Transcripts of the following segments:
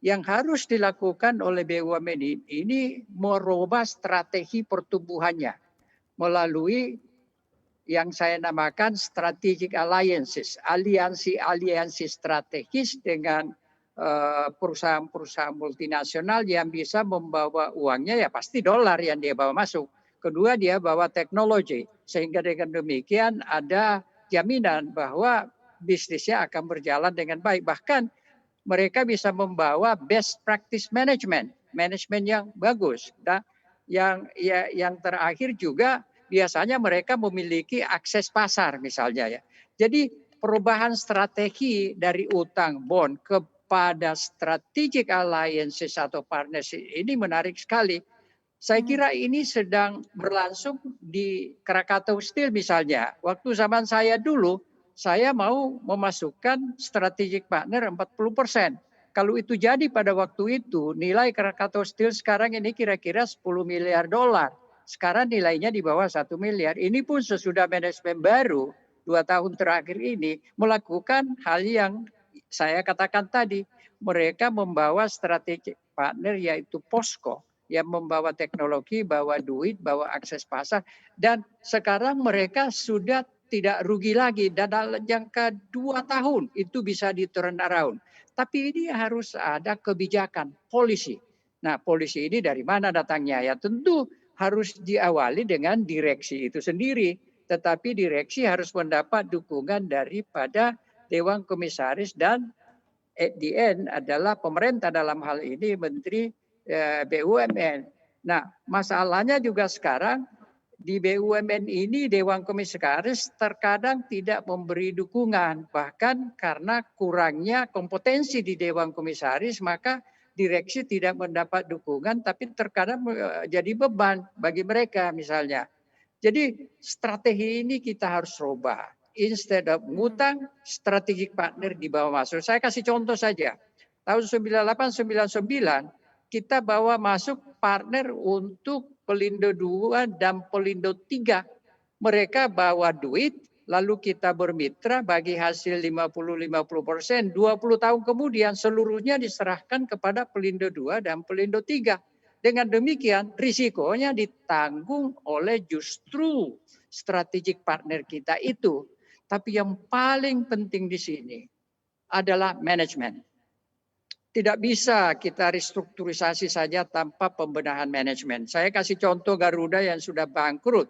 Yang harus dilakukan oleh BUMN ini merubah strategi pertumbuhannya melalui yang saya namakan strategic alliances, aliansi-aliansi strategis dengan perusahaan-perusahaan multinasional yang bisa membawa uangnya ya pasti dolar yang dia bawa masuk. Kedua dia bawa teknologi sehingga dengan demikian ada jaminan bahwa bisnisnya akan berjalan dengan baik. Bahkan mereka bisa membawa best practice management, manajemen yang bagus. Dan yang terakhir juga biasanya mereka memiliki akses pasar misalnya ya. Jadi perubahan strategi dari utang bond kepada strategic alliances atau partnership ini menarik sekali. Saya kira ini sedang berlangsung di Krakatau Steel misalnya. Waktu zaman saya dulu, saya mau memasukkan strategic partner 40%. Kalau itu jadi pada waktu itu, nilai Krakatau Steel sekarang ini kira-kira 10 miliar dolar. Sekarang nilainya di bawah 1 miliar. Ini pun sesudah manajemen baru 2 tahun terakhir ini melakukan hal yang saya katakan tadi. Mereka membawa strategic partner yaitu POSCO yang membawa teknologi, bawa duit, bawa akses pasar. Dan sekarang mereka sudah tidak rugi lagi. Dan dalam jangka 2 tahun itu bisa di turn around. Tapi ini harus ada kebijakan, polisi. Nah polisi ini dari mana datangnya? Ya tentu harus diawali dengan direksi itu sendiri. Tetapi direksi harus mendapat dukungan daripada Dewan Komisaris dan at the end adalah pemerintah dalam hal ini Menteri BUMN. Nah, masalahnya juga sekarang di BUMN ini Dewan Komisaris terkadang tidak memberi dukungan, bahkan karena kurangnya kompetensi di Dewan Komisaris, maka direksi tidak mendapat dukungan, tapi terkadang jadi beban bagi mereka misalnya. Jadi strategi ini kita harus rubah. Instead of ngutang, strategic partner di bawah masuk. Saya kasih contoh saja. Tahun 98-99 kita bawa masuk partner untuk Pelindo 2 dan Pelindo 3. Mereka bawa duit, lalu kita bermitra bagi hasil 50-50%. 20 tahun kemudian seluruhnya diserahkan kepada Pelindo 2 dan Pelindo 3. Dengan demikian risikonya ditanggung oleh justru strategic partner kita itu. Tapi yang paling penting di sini adalah manajemen. Tidak bisa kita restrukturisasi saja tanpa pembenahan manajemen. Saya kasih contoh Garuda yang sudah bangkrut.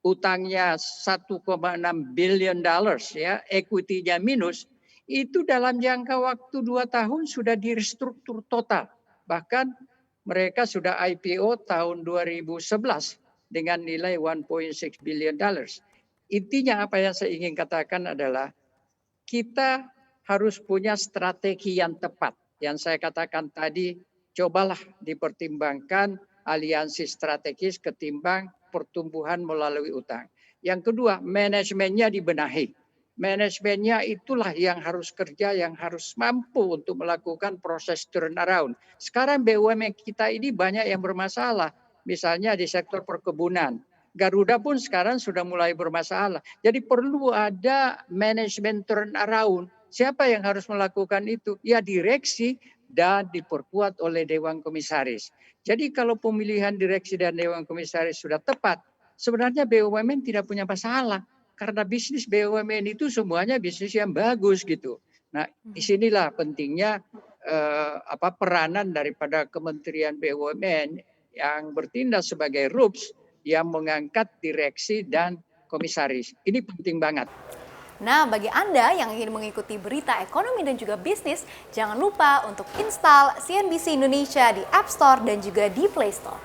Utangnya 1,6 billion dollars ya, equity-nya minus. Itu dalam jangka waktu 2 tahun sudah direstruktur total. Bahkan mereka sudah IPO tahun 2011 dengan nilai 1.6 billion dollars. Intinya apa yang saya ingin katakan adalah kita harus punya strategi yang tepat. Yang saya katakan tadi, cobalah dipertimbangkan aliansi strategis ketimbang pertumbuhan melalui utang. Yang kedua, manajemennya dibenahi. Manajemennya itulah yang harus kerja, yang harus mampu untuk melakukan proses turnaround. Sekarang BUMN kita ini banyak yang bermasalah. Misalnya di sektor perkebunan. Garuda pun sekarang sudah mulai bermasalah. Jadi perlu ada manajemen turnaround. Siapa yang harus melakukan itu? Ya direksi dan diperkuat oleh Dewan Komisaris. Jadi kalau pemilihan direksi dan Dewan Komisaris sudah tepat, sebenarnya BUMN tidak punya masalah. Karena bisnis BUMN itu semuanya bisnis yang bagus gitu. Nah, disinilah pentingnya peranan daripada Kementerian BUMN yang bertindak sebagai RUPS yang mengangkat direksi dan komisaris. Ini penting banget. Nah, bagi Anda yang ingin mengikuti berita ekonomi dan juga bisnis, jangan lupa untuk install CNBC Indonesia di App Store dan juga di Play Store.